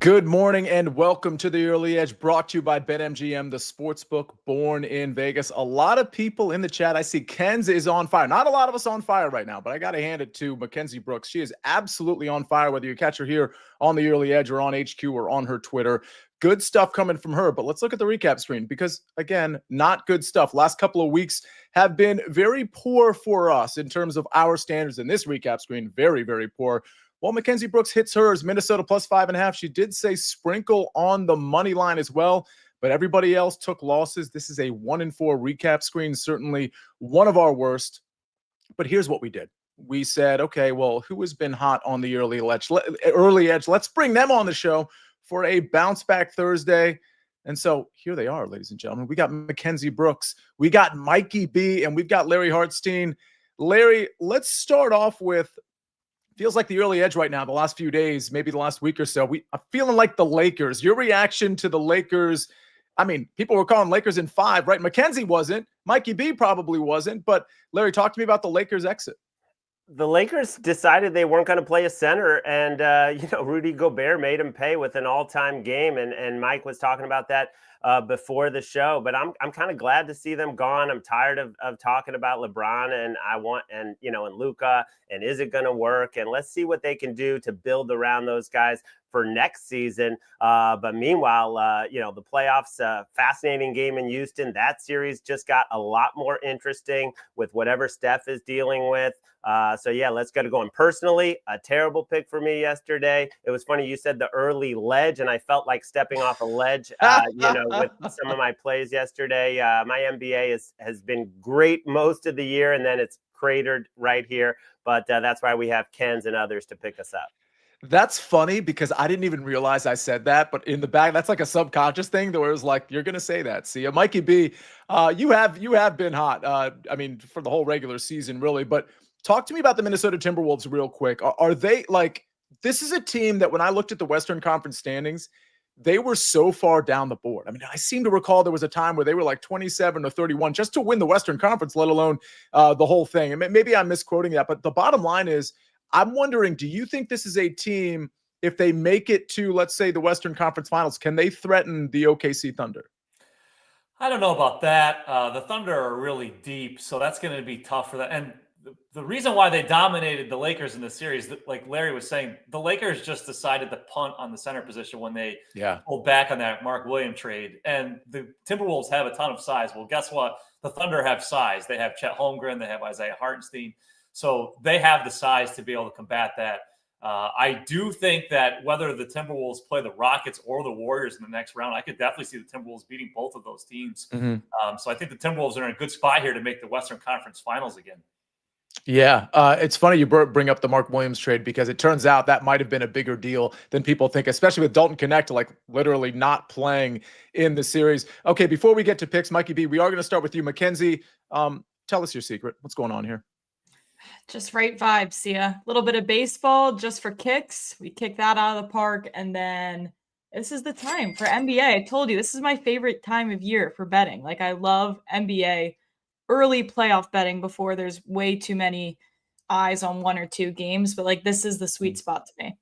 Good morning and welcome to the Early Edge, brought to you by BetMGM, the sportsbook born in Vegas. A lot of people in the chat. I see Ken's is on fire. Not a lot of us on fire right now, but I got to hand it to Mackenzie Brooks. She is absolutely on fire, whether you catch her here on the Early Edge or on HQ or on her Twitter. Good stuff coming from her, but let's look at the recap screen because, again, not good stuff. Last couple of weeks have been very poor for us in terms of our standards, in this recap screen, very, very poor. Well, Mackenzie Brooks hits hers, Minnesota plus 5.5. She did say sprinkle on the money line as well, but everybody else took losses. This is a 1-4 recap screen, certainly one of our worst. But here's what we did. We said, okay, well, who has been hot on the early edge? Let's bring them on the show for a bounce back Thursday. And so here they are, ladies and gentlemen. We got Mackenzie Brooks, we got Mikey B, and we've got Larry Hartstein. Larry, let's start off with, feels like the early edge right now, the last few days, maybe the last week or so. I'm feeling like the Lakers. Your reaction to the Lakers, I mean, people were calling Lakers in 5, right? Mackenzie wasn't. Mikey B probably wasn't. But Larry, talk to me about the Lakers exit. The Lakers decided they weren't going to play a center, and Rudy Gobert made him pay with an all-time game, and Mike was talking about that before the show. But I'm kind of glad to see them gone. I'm tired of talking about LeBron and Luka, and is it going to work? And let's see what they can do to build around those guys for next season. But meanwhile, the playoffs, fascinating game in Houston. That series just got a lot more interesting with whatever Steph is dealing with. Let's get it going. Personally, a terrible pick for me yesterday. It was funny. You said the early ledge, and I felt like stepping off a ledge, with some of my plays yesterday. My NBA has been great most of the year, and then it's cratered right here. But that's why we have Ken's and others to pick us up. That's funny because I didn't even realize I said that, but in the back, that's like a subconscious thing where it was like, you're going to say that. See, Mikey B, you have been hot. For the whole regular season, really. But talk to me about the Minnesota Timberwolves real quick. Are they like, this is a team that when I looked at the Western Conference standings, they were so far down the board. I mean, I seem to recall there was a time where they were like 27 or 31 just to win the Western Conference, let alone the whole thing. And maybe I'm misquoting that, but the bottom line is, I'm wondering, do you think this is a team, if they make it to, let's say, the Western Conference Finals, can they threaten the OKC Thunder? I don't know about that. The Thunder are really deep, so that's going to be tough for that. And the reason why they dominated the Lakers in the series, like Larry was saying, the Lakers just decided to punt on the center position when they pulled back on that Mark Williams trade. And the Timberwolves have a ton of size. Well, guess what? The Thunder have size. They have Chet Holmgren. They have Isaiah Hartenstein. So they have the size to be able to combat that. I do think that whether the Timberwolves play the Rockets or the Warriors in the next round, I could definitely see the Timberwolves beating both of those teams. Mm-hmm. So I think the Timberwolves are in a good spot here to make the Western Conference Finals again. Yeah, it's funny you bring up the Mark Williams trade because it turns out that might have been a bigger deal than people think, especially with Dalton Connect like literally not playing in the series. Okay, before we get to picks, Mikey B, we are going to start with you. Mackenzie, tell us your secret. What's going on here? Just right vibes, Sia. A little bit of baseball just for kicks. We kick that out of the park. And then this is the time for NBA. I told you, this is my favorite time of year for betting. Like, I love NBA early playoff betting before there's way too many eyes on one or two games. But, like, this is the sweet spot to me.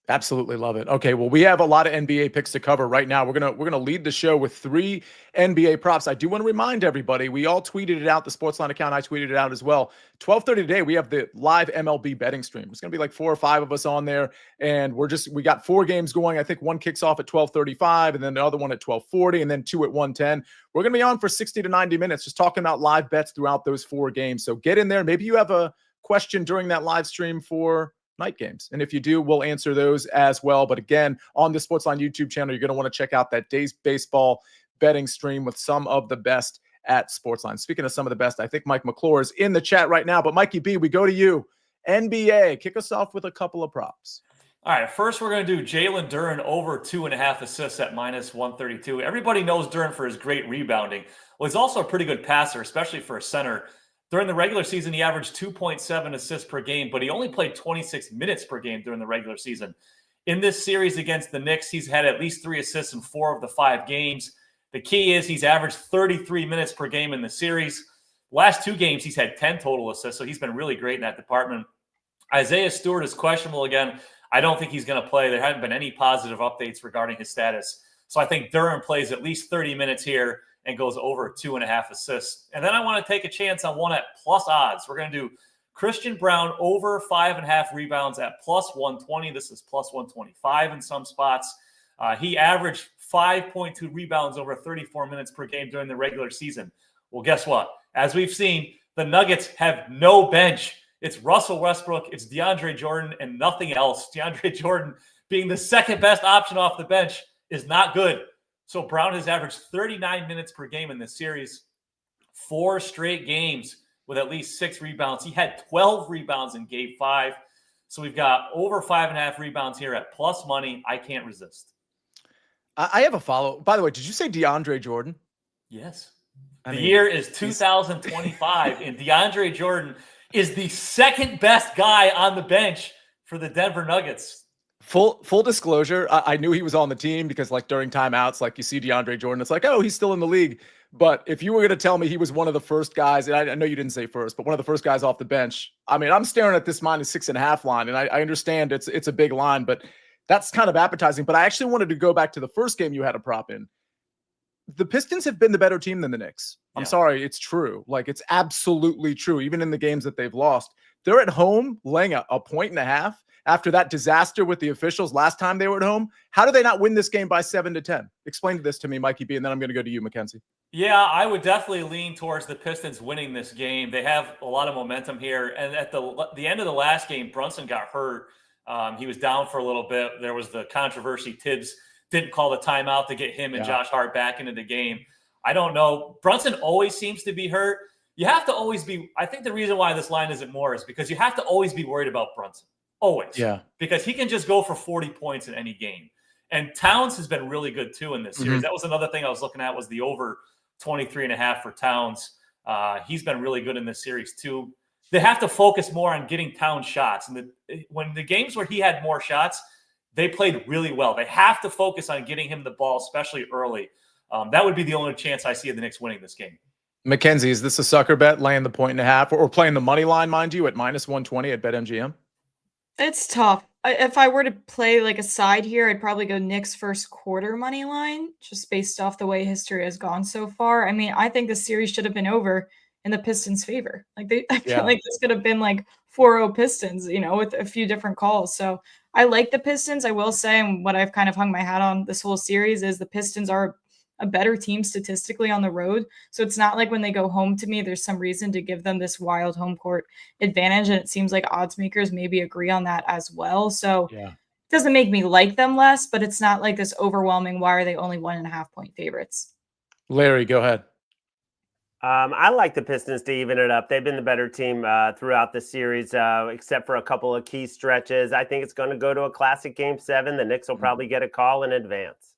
Absolutely love it. Okay, well, we have a lot of NBA picks to cover right now. We're gonna lead the show with 3 NBA props. I do want to remind everybody, we all tweeted it out, the SportsLine account, I tweeted it out as well. 12:30 today, we have the live MLB betting stream. It's gonna be like 4 or 5 of us on there, and we got 4 games going. I think one kicks off at 12:35, and then the other one at 12:40, and then 2 at 1:10. We're gonna be on for 60 to 90 minutes, just talking about live bets throughout those 4 games. So get in there. Maybe you have a question during that live stream for night games. And if you do, we'll answer those as well. But again, on the SportsLine YouTube channel, you're going to want to check out that day's baseball betting stream with some of the best at SportsLine. Speaking of some of the best, I think Mike McClure is in the chat right now. But Mikey B, we go to you. NBA, kick us off with a couple of props. All right, first we're going to do Jalen Duren over 2.5 assists at -132. Everybody knows Duren for his great rebounding. Well, he's also a pretty good passer, especially for a center. During the regular season, he averaged 2.7 assists per game, but he only played 26 minutes per game during the regular season. In this series against the Knicks, he's had at least 3 assists in 4 of the 5 games. The key is he's averaged 33 minutes per game in the series. Last 2 games, he's had 10 total assists, so he's been really great in that department. Isaiah Stewart is questionable again. I don't think he's going to play. There haven't been any positive updates regarding his status. So I think Durham plays at least 30 minutes here and goes over 2.5 assists. And then I want to take a chance on one at plus odds. We're going to do Christian Braun over 5.5 rebounds at plus 120. This is plus 125 in some spots. He averaged 5.2 rebounds over 34 minutes per game during the regular season. Well, guess what? As we've seen, the Nuggets have no bench. It's Russell Westbrook, it's DeAndre Jordan, and nothing else. DeAndre Jordan being the second best option off the bench is not good. So Brown has averaged 39 minutes per game in this series, 4 straight games with at least 6 rebounds. He had 12 rebounds in game 5. So we've got over 5.5 rebounds here at plus money. I can't resist. I have a follow. By the way, did you say DeAndre Jordan? Yes. The year is 2025, and DeAndre Jordan is the second best guy on the bench for the Denver Nuggets. Full disclosure, I knew he was on the team because, like, during timeouts, like, you see DeAndre Jordan, it's like, oh, he's still in the league. But if you were going to tell me he was one of the first guys, and I know you didn't say first, but one of the first guys off the bench, I mean, I'm staring at this -6.5 line, and I understand it's a big line, but that's kind of appetizing. But I actually wanted to go back to the first game you had a prop in. The Pistons have been the better team than the Knicks. I'm sorry, it's true. Like, it's absolutely true. Even in the games that they've lost, they're at home laying a 1.5 after that disaster with the officials last time they were at home. How do they not win this game by 7-10? Explain this to me, Mikey B, and then I'm going to go to you, Mackenzie. Yeah, I would definitely lean towards the Pistons winning this game. They have a lot of momentum here. And at the end of the last game, Brunson got hurt. He was down for a little bit. There was the controversy. Tibbs didn't call the timeout to get him and Josh Hart back into the game. I don't know. Brunson always seems to be hurt. You have to always be – I think the reason why this line isn't more is because you have to always be worried about Brunson. Always. Yeah. Because he can just go for 40 points in any game. And Towns has been really good too in this series. That was another thing I was looking at was the over 23.5 for Towns. He's been really good in this series too. They have to focus more on getting Towns shots. And when the games where he had more shots, they played really well. They have to focus on getting him the ball, especially early. That would be the only chance I see of the Knicks winning this game. Mackenzie, is this a sucker bet, laying the 1.5 or playing the money line, mind you, at -120 at BetMGM? It's tough. If I were to play like a side here, I'd probably go Knicks first quarter money line, just based off the way history has gone so far. I mean, I think the series should have been over in the Pistons' favor. Like I feel like this could have been like 4-0 Pistons, with a few different calls. So I like the Pistons. I will say, and what I've kind of hung my hat on this whole series is the Pistons are a better team statistically on the road. So it's not like when they go home to me, there's some reason to give them this wild home court advantage. And it seems like odds makers maybe agree on that as well. So it doesn't make me like them less, but it's not like this overwhelming, why are they only 1.5 point favorites? Larry, go ahead. I like the Pistons to even it up. They've been the better team throughout the series, except for a couple of key stretches. I think it's going to go to a classic Game 7. The Knicks will probably get a call in advance.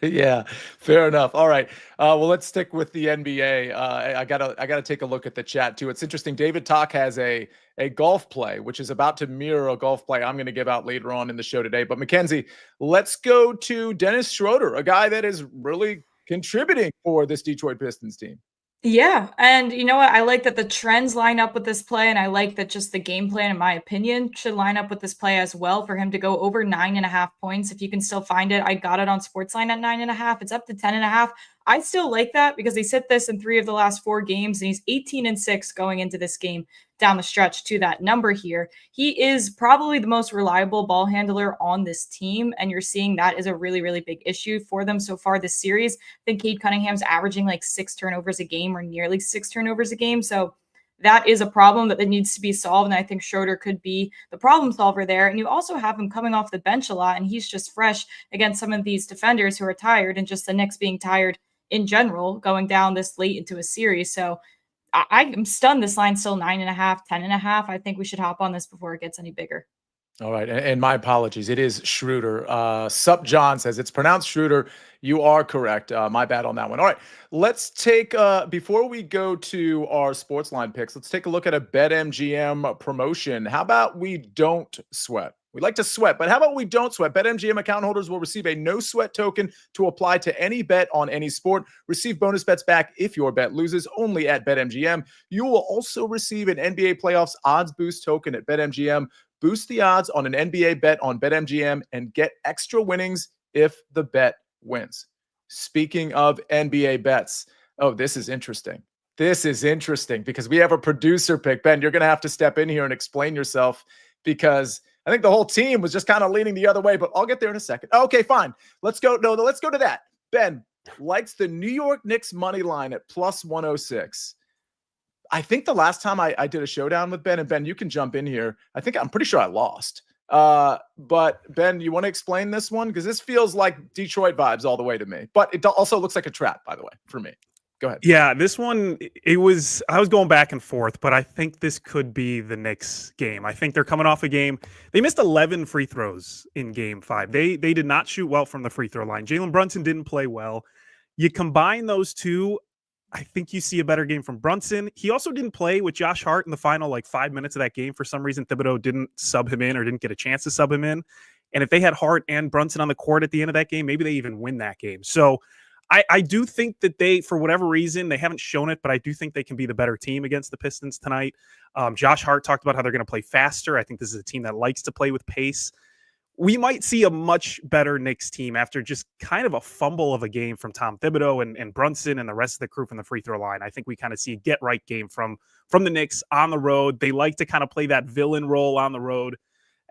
Yeah, fair enough. All right. Well, let's stick with the NBA. I gotta take a look at the chat too. It's interesting. David Talk has a golf play, which is about to mirror a golf play I'm going to give out later on in the show today. But Mackenzie, let's go to Dennis Schroeder, a guy that is really contributing for this Detroit Pistons team. Yeah. And you know what? I like that the trends line up with this play. And I like that just the game plan, in my opinion, should line up with this play as well for him to go over 9.5 points. If you can still find it, I got it on SportsLine at 9.5. It's up to 10.5. I still like that because they sit this in 3 of the last 4 games, and he's 18-6 going into this game down the stretch to that number here. He is probably the most reliable ball handler on this team, and you're seeing that is a really, really big issue for them so far this series. I think Cade Cunningham's averaging like 6 turnovers a game or nearly 6 turnovers a game. So that is a problem that needs to be solved, and I think Schroeder could be the problem solver there. And you also have him coming off the bench a lot, and he's just fresh against some of these defenders who are tired, and just the Knicks being tired in general going down this late into a series. So I'm stunned this line's still 9.5, 10.5. I think we should hop on this before it gets any bigger. All right. And my apologies. It is Schroeder. Sup John says it's pronounced Schroeder. You are correct. My bad on that one. All right. Let's take, before we go to our SportsLine picks, let's take a look at a BetMGM promotion. How about we don't sweat? We like to sweat, but how about we don't sweat? BetMGM account holders will receive a no sweat token to apply to any bet on any sport. Receive bonus bets back if your bet loses only at BetMGM. You will also receive an NBA playoffs odds boost token at BetMGM. boost the odds on an NBA bet on BetMGM and get extra winnings if the bet wins. Speaking of NBA bets, oh, this is interesting. This is interesting because we have a producer pick. Ben, you're going to have to step in here and explain yourself because I think the whole team was just kind of leaning the other way, but I'll get there in a second. Okay, fine. Let's go. No, let's go to that. Ben likes the New York Knicks money line at plus 106. I think the last time I did a showdown with Ben, and Ben, you can jump in here. I'm pretty sure I lost. But Ben, you want to explain this one? Because this feels like Detroit vibes all the way to me, but it also looks like a trap, by the way, for me. Go ahead. Yeah, this one, I was going back and forth, but I think this could be the Knicks game. I think they're coming off a game. They missed 11 free throws in game 5. They did not shoot well from the free throw line. Jalen Brunson didn't play well. You combine those two, I think you see a better game from Brunson. He also didn't play with Josh Hart in the final 5 minutes of that game. For some reason, Thibodeau didn't sub him in or didn't get a chance to sub him in. And if they had Hart and Brunson on the court at the end of that game, maybe they even win that game. So I do think that they, for whatever reason, they haven't shown it, but I do think they can be the better team against the Pistons tonight. Josh Hart talked about how they're going to play faster. I think this is a team that likes to play with pace. We might see a much better Knicks team after just kind of a fumble of a game from Tom Thibodeau and Brunson and the rest of the crew from the free throw line. I think we kind of see a get-right game from the Knicks on the road. They like to kind of play that villain role on the road.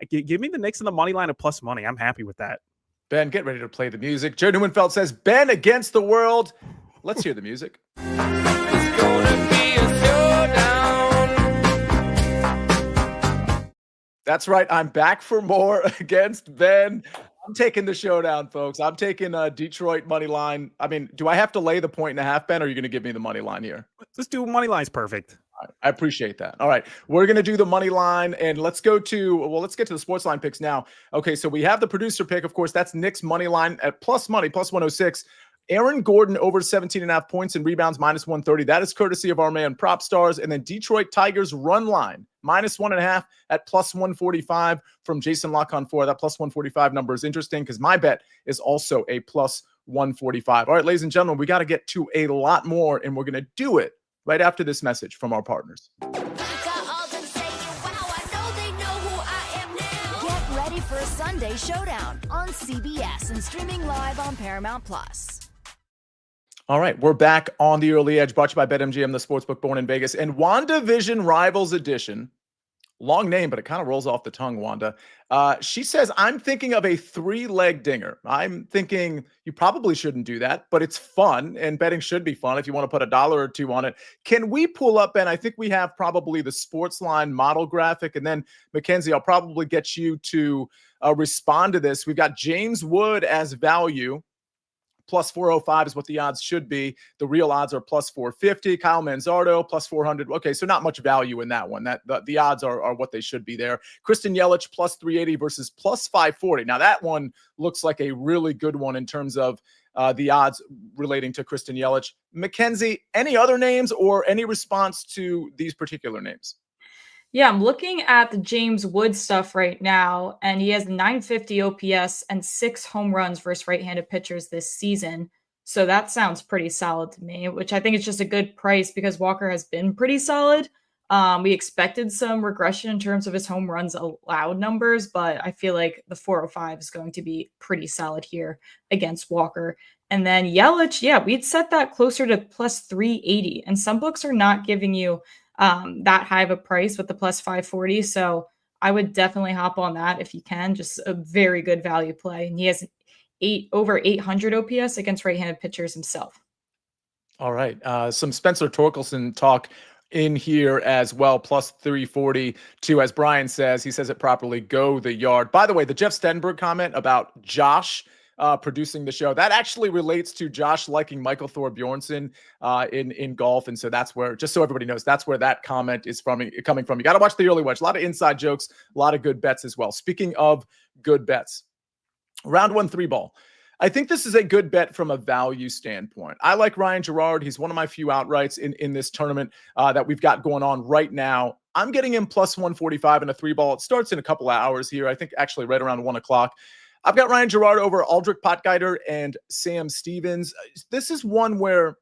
Give me the Knicks and the money line of plus money. I'm happy with that. Ben, get ready to play the music. Joe Newmanfeld says, Ben against the world. Let's hear the music. It's gonna be a showdown. That's right. I'm back for more against Ben. I'm taking the showdown, folks. I'm taking Detroit money line. I mean, do I have to lay the 1.5, Ben, or are you going to give me the money line here? Let's do money line's perfect. All right, I appreciate that. All right, we're going to do the money line, and let's get to the SportsLine picks now. Okay, so we have the producer pick, of course. That's Knicks money line at plus money, plus 106. Aaron Gordon over 17.5 points and rebounds, minus 130. That is courtesy of our man Prop Stars. And then Detroit Tigers run line, minus 1.5 at plus 145 from Jason Lock-on-4. That plus 145 number is interesting because my bet is also a plus 145. All right, ladies and gentlemen, we got to get to a lot more, and we're going to do it right after this message from our partners. Get ready for a Sunday showdown on CBS and streaming live on Paramount Plus. All right, we're back on the Early Edge, brought to you by BetMGM, the sportsbook born in Vegas, and WandaVision Rivals Edition. Long name, but it kind of rolls off the tongue, Wanda. She says, I'm thinking of a 3-leg dinger. I'm thinking you probably shouldn't do that, but it's fun, and betting should be fun if you want to put $1 or $2 on it. Can we pull up, Ben? I think we have probably the SportsLine model graphic, and then, Mackenzie, I'll probably get you to respond to this. We've got James Wood as value. Plus 405 is what the odds should be. The real odds are plus 450. Kyle Manzardo, plus 400. Okay, so not much value in that one. The odds are what they should be there. Kristen Yelich, plus 380 versus plus 540. Now, that one looks like a really good one in terms of the odds relating to Kristen Yelich. Mackenzie, any other names or any response to these particular names? Yeah, I'm looking at the James Wood stuff right now, and he has 950 OPS and 6 home runs versus right-handed pitchers this season. So that sounds pretty solid to me, which I think is just a good price because Walker has been pretty solid. We expected some regression in terms of his home runs allowed numbers, but I feel like the 405 is going to be pretty solid here against Walker. And then Yelich, yeah, we'd set that closer to plus 380, and some books are not giving you that high of a price with the plus 540. So I would definitely hop on that if you can. Just a very good value play. And he has over 800 OPS against right-handed pitchers himself. All right. Some Spencer Torkelson talk in here as well. Plus 342, as Brian says, he says it properly. Go the yard. By the way, the Jeff Stenberg comment about Josh producing the show, that actually relates to Josh liking Michael Thor Bjornsson in golf. And so that's where, just so everybody knows, that's where that comment is coming from. You got to watch the early watch. A lot of inside jokes, a lot of good bets as well. Speaking of good bets, round 1 3-ball. I think this is a good bet from a value standpoint. I like Ryan Gerard. He's one of my few outrights in this tournament that we've got going on right now. I'm getting him plus 145 in a 3-ball. It starts in a couple of hours here. I think actually right around 1 o'clock. I've got Ryan Gerard over Aldrich Potgieter and Sam Stevens. This is one where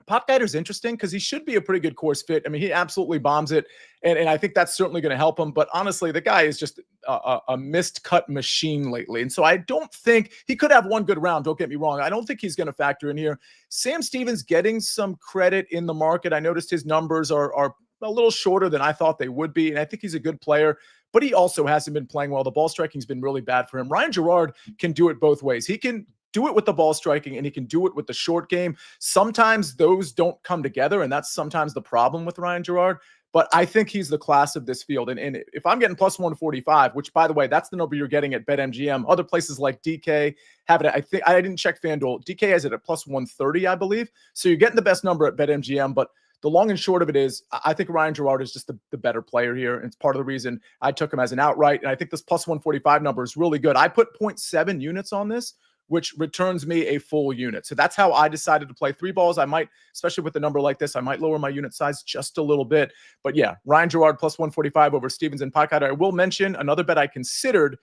Potgieter's interesting because he should be a pretty good course fit. I mean, he absolutely bombs it, and I think that's certainly going to help him. But honestly, the guy is just a missed cut machine lately. And so I don't think he could have one good round. Don't get me wrong. I don't think he's going to factor in here. Sam Stevens getting some credit in the market. I noticed his numbers are a little shorter than I thought they would be, and I think he's a good player. But he also hasn't been playing well. The ball striking's been really bad for him. Ryan Gerard can do it both ways. He can do it with the ball striking, and he can do it with the short game. Sometimes those don't come together, and that's sometimes the problem with Ryan Gerard. But I think he's the class of this field. And if I'm getting plus 145, which, by the way, that's the number you're getting at BetMGM. Other places like DK have it. I think I didn't check FanDuel. DK has it at plus 130, I believe. So you're getting the best number at BetMGM. But the long and short of it is, I think Ryan Gerard is just the better player here. And it's part of the reason I took him as an outright. And I think this plus 145 number is really good. I put 0.7 units on this, which returns me a full unit. So that's how I decided to play 3 balls. I might, especially with a number like this, I might lower my unit size just a little bit. But yeah, Ryan Gerard plus 145 over Stevens and Potgieter. I will mention another bet I considered,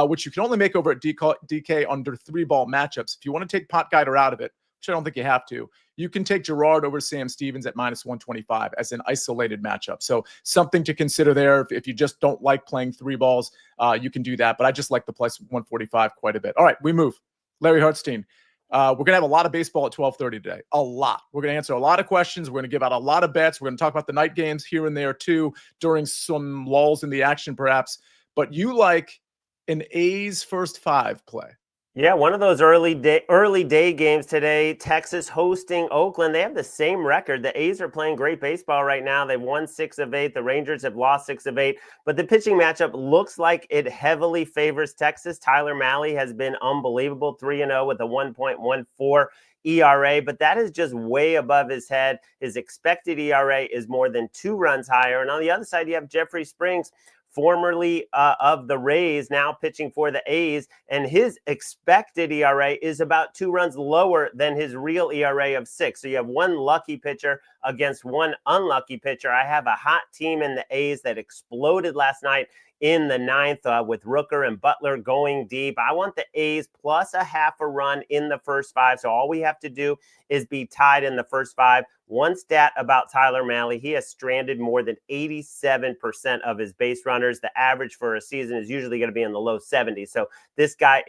which you can only make over at DK under 3-ball matchups. If you want to take Potgieter out of it, which I don't think you have to, you can take Gerard over Sam Stevens at minus 125 as an isolated matchup. So something to consider there. If you just don't like playing 3 balls, you can do that. But I just like the plus 145 quite a bit. All right, we move. Larry Hartstein. We're going to have a lot of baseball at 12:30 today. A lot. We're going to answer a lot of questions. We're going to give out a lot of bets. We're going to talk about the night games here and there too, during some lulls in the action perhaps. But you like an A's first 5 play. Yeah, one of those early day games today. Texas hosting Oakland. They have the same record. The A's are playing great baseball right now. They've won 6 of 8. The Rangers have lost 6 of 8. But the pitching matchup looks like it heavily favors Texas. Tyler Mahle has been unbelievable, 3-0 with a 1.14 ERA, but that is just way above his head. His expected ERA is more than 2 runs higher. And on the other side, you have Jeffrey Springs, formerly of the Rays, now pitching for the A's, and his expected ERA is about 2 runs lower than his real ERA of 6. So you have one lucky pitcher against one unlucky pitcher. I have a hot team in the A's that exploded last night in the 9th with Rooker and Butler going deep. I want the A's plus a half a run in the first 5. So all we have to do is be tied in the first 5. One stat about Tyler Mahle, he has stranded more than 87% of his base runners. The average for a season is usually going to be in the low 70s. So this guy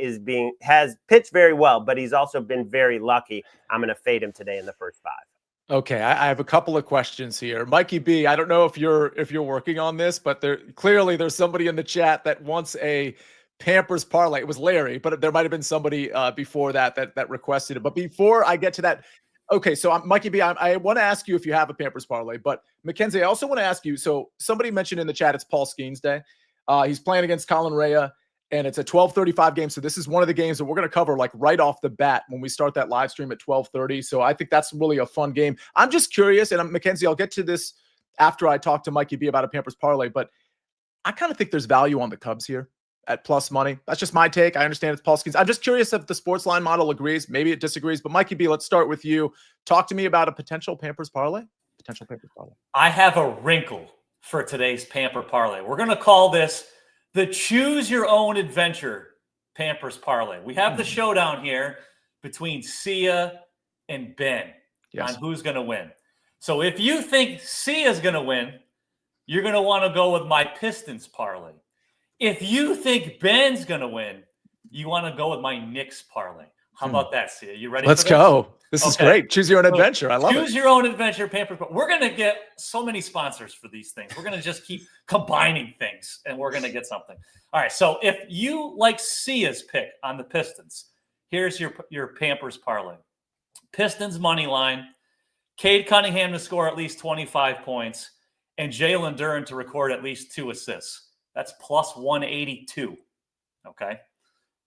has pitched very well, but he's also been very lucky. I'm going to fade him today in the first 5. Okay, I have a couple of questions here. Mikey B, I don't know if you're working on this, but there's somebody in the chat that wants a Pampers parlay. It was Larry, but there might have been somebody before that requested it. But before I get to that, okay, so Mikey B, I want to ask you if you have a Pampers parlay. But Mackenzie, I also want to ask you. So somebody mentioned in the chat it's Paul Skeens Day. He's playing against Colin Rea. And it's a 12:35 game. So this is one of the games that we're going to cover like right off the bat when we start that live stream at 12:30. So I think that's really a fun game. I'm just curious, and Mackenzie, I'll get to this after I talk to Mikey B about a Pampers parlay, but I kind of think there's value on the Cubs here at plus money. That's just my take. I understand it's Paul Skeens. I'm just curious if the SportsLine model agrees. Maybe it disagrees. But Mikey B, let's start with you. Talk to me about a potential Pampers parlay. I have a wrinkle for today's Pamper parlay. We're going to call this the Choose Your Own Adventure Pampers parlay. We have the showdown here between Sia and Ben on who's going to win. So if you think Sia's going to win, you're going to want to go with my Pistons parlay. If you think Ben's going to win, you want to go with my Knicks parlay. How about that, Sia? You ready? Let's go. This is great. Choose your own adventure. I love it. Choose your own adventure, Pampers. We're going to get so many sponsors for these things. We're going to just keep combining things, and we're going to get something. All right. So if you like Sia's pick on the Pistons, here's your Pampers parlay. Pistons money line, Cade Cunningham to score at least 25 points, and Jalen Duren to record at least 2 assists. That's plus 182. Okay.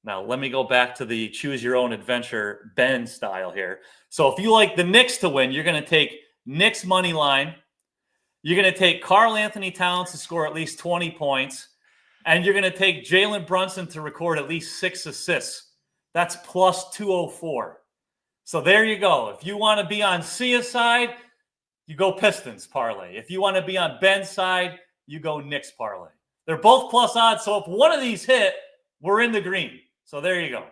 Now, let me go back to the choose your own adventure Ben style here. So if you like the Knicks to win, you're going to take Knicks money line. You're going to take Karl Anthony Towns to score at least 20 points. And you're going to take Jalen Brunson to record at least 6 assists. That's plus 204. So there you go. If you want to be on Sia's side, you go Pistons parlay. If you want to be on Ben's side, you go Knicks parlay. They're both plus odds. So if one of these hit, we're in the green. So there you go.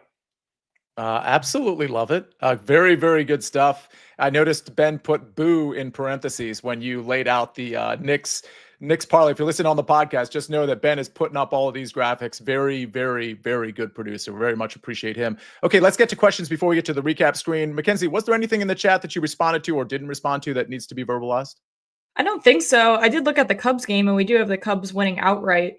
Absolutely love it. Very, very good stuff. I noticed Ben put boo in parentheses when you laid out the Knicks parlay. If you listen on the podcast, just know that Ben is putting up all of these graphics. Very, very, very good producer. Very much appreciate him. Okay, let's get to questions before we get to the recap screen. Mackenzie, was there anything in the chat that you responded to or didn't respond to that needs to be verbalized? I don't think so. I did look at the Cubs game, and we do have the Cubs winning outright,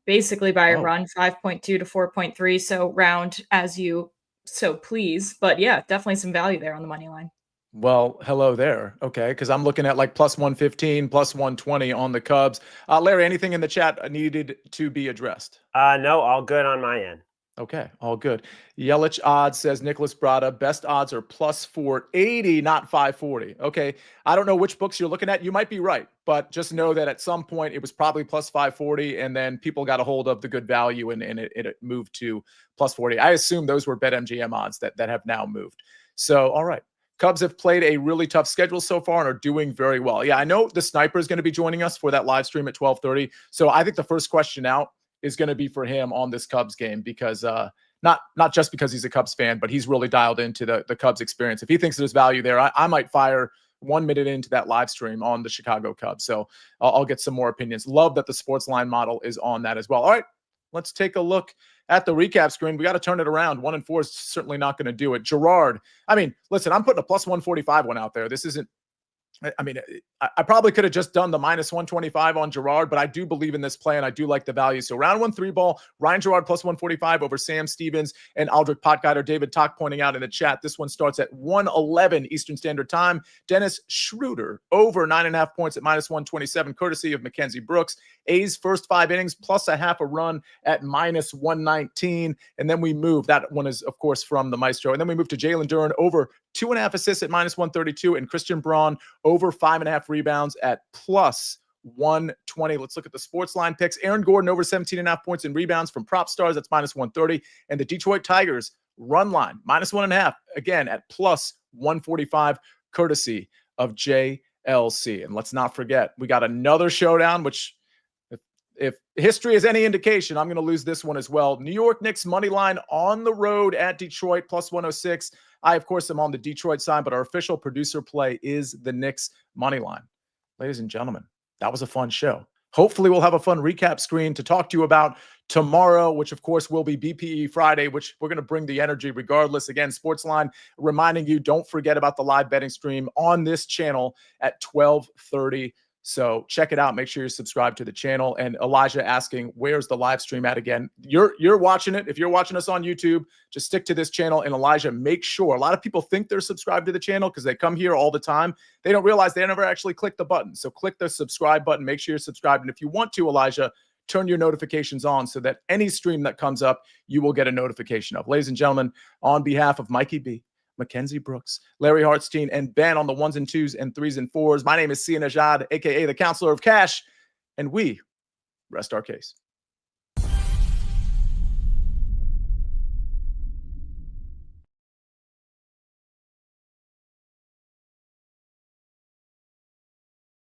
basically by a run, 5.2 to 4.3. So round as you so please. But yeah, definitely some value there on the money line. Well, hello there. Okay, because I'm looking at like plus 115, plus 120 on the Cubs. Larry, anything in the chat needed to be addressed? No, all good on my end. Okay, all good. Yelich odds says Nicholas Brada, best odds are plus 480, not 540. Okay, I don't know which books you're looking at. You might be right, but just know that at some point it was probably plus 540, and then people got a hold of the good value and it moved to plus 40. I assume those were BetMGM odds that have now moved. So, all right. Cubs have played a really tough schedule so far and are doing very well. Yeah, I know the sniper is going to be joining us for that live stream at 12:30. So I think the first question out is going to be for him on this Cubs game because not just because he's a Cubs fan, but he's really dialed into the Cubs experience. If he thinks there's value there, I might fire 1 minute into that live stream on the Chicago Cubs. So I'll get some more opinions. Love that the SportsLine model is on that as well. All right, let's take a look at the recap screen. We got to turn it around. 1-4 is certainly not going to do it. Gerard, I mean, listen, I'm putting a plus 145 one out there. This isn't, I mean, I probably could have just done the minus 125 on Gerard, but I do believe in this play and I do like the value. So round 1 3 ball, Ryan Gerard plus 145 over Sam Stevens and Aldrich Potgeider. David Talk pointing out in the chat, this one starts at 1:11 Eastern Standard Time. Dennis Schroeder over 9.5 points at minus 127, courtesy of Mackenzie Brooks. A's first 5 innings plus a half a run at minus 119. And then we move. That one is, of course, from the Maestro. And then we move to Jalen Duren over 2.5 assists at minus 132 and Christian Braun over 5.5 rebounds at plus 120. Let's look at the SportsLine picks. Aaron Gordon over 17.5 points and rebounds from Prop Stars. That's minus 130. And the Detroit Tigers run line minus 1.5 again at plus 145, courtesy of JLC. And let's not forget, we got another showdown, which if history is any indication, I'm going to lose this one as well. New York Knicks money line on the road at Detroit plus 106. I, of course, am on the Detroit side, but our official producer play is the Knicks money line. Ladies and gentlemen, that was a fun show. Hopefully we'll have a fun recap screen to talk to you about tomorrow, which of course will be BPE Friday, which we're going to bring the energy regardless. Again, SportsLine reminding you, don't forget about the live betting stream on this channel at 12:30. So check it out. Make sure you're subscribed to the channel. And Elijah asking, where's the live stream at again? You're watching it. If you're watching us on YouTube, just stick to this channel. And Elijah, make sure. A lot of people think they're subscribed to the channel because they come here all the time. They don't realize they never actually click the button. So click the subscribe button. Make sure you're subscribed. And if you want to, Elijah, turn your notifications on so that any stream that comes up, you will get a notification of. Ladies and gentlemen, on behalf of Mikey B, Mackenzie Brooks, Larry Hartstein, and Ben on the 1s and 2s and 3s and 4s. My name is Sia Nejad, a.k.a. the Counselor of Cash, and we rest our case.